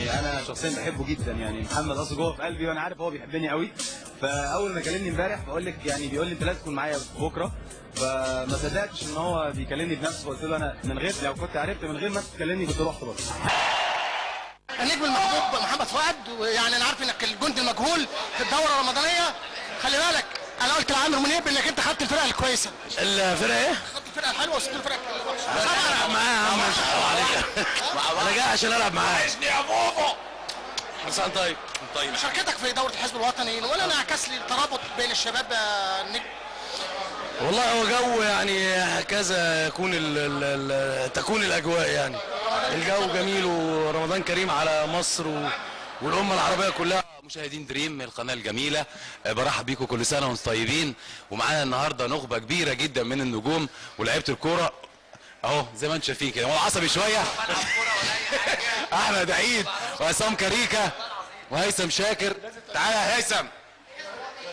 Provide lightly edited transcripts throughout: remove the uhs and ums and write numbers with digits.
يعني انا شخصيا بحبه جدا، يعني محمد اصلا جوه في قلبي وانا عارف هو بيحبني قوي. فاول ما كلمني امبارح بقول لك يعني بيقول لي انت لازم تكون معايا بكره، فما صدقتش ان هو بيكلمني بنفسه، فقلت له انا من غير لو كنت عرفت من غير ما تكلمني كنت رحت برضه. النجم المحبوب محمد فؤاد، ويعني انا عارف انك الجندي المجهول في الدوره الرمضانيه. خلي بالك انا قلت لعامر منيب انك انت خدت الفرقه الكويسه. الفرقه ايه؟ خدت الفرقه الحلوه وسبت الفرقه انا العب معاه يا عم، مش عليك. انا جاي عشان العب معاه. يا بابا حسن طيب. مشاركتك في دوره الحزب الوطني ولا انعكاس لي الترابط بين الشباب النجم؟ والله هو جو يعني هكذا يكون تكون الاجواء يعني. الجو جميل ورمضان كريم على مصر والامه العربيه كلها. مشاهدين دريم القناه الجميله، برحب بيكم كل سنه وانتم طيبين. ومعانا النهارده نخبه كبيره جدا من النجوم ولاعيبه الكوره اهو زي ما انتم شايفين كده. هو عصبي شويه احمد عيد وعصام كاريكا وهيثم شاكر. تعالى يا هيثم.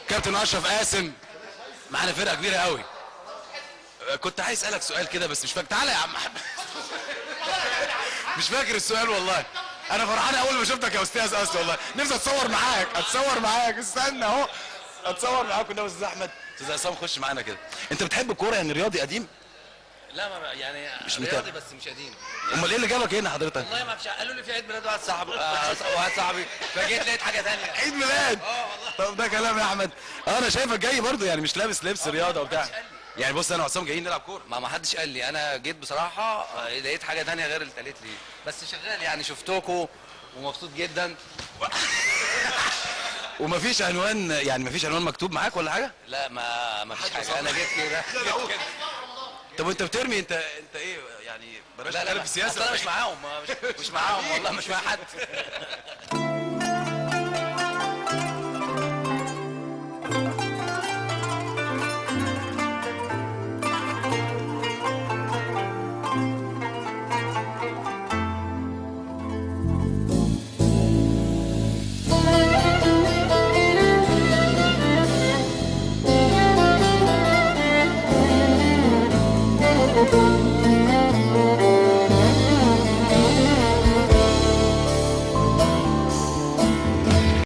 كابتن اشرف قاسم. معانا فرقه كبيره قوي. كنت عايز اسالك سؤال كده بس مش فاكر. تعالى يا عم احمد. مش فاكر السؤال والله. انا فرحان اول ما شفتك يا استاذ اصلا والله. نفسي اتصور معاك استنى اهو اتصور معاك. كنا استاذ احمد استاذ عصام خش معانا كده. انت بتحب الكوره يعني رياضي قديم؟ لا ما يعني مش رياضي بس مش قديم. امال ايه اللي جابك هنا حضرتك؟ والله ما فيش، قالوا لي في عيد ميلاد واحد صاحبي فجيت لقيت حاجه ثانيه. عيد ميلاد؟ والله. طب ده كلام يا احمد. انا شايفك جاي برضو يعني مش لابس لبس رياضه وبتاع. يعني بص انا وعصام جايين نلعب كوره. ما حدش قال لي، انا جيت بصراحه لقيت حاجه ثانيه غير اللي اتقالت لي، بس شغال يعني شفتكوا ومبسوط جدا. ومفيش عنوان يعني مفيش عنوان مكتوب معاك ولا حاجه؟ لا ما فيش حاجه، انا جيت كده. طب وانت بترمي انت ايه يعني بلاش لا تتكلم لا في السياسه. انا مش معاهم، مش معاهم والله، مش مع حد.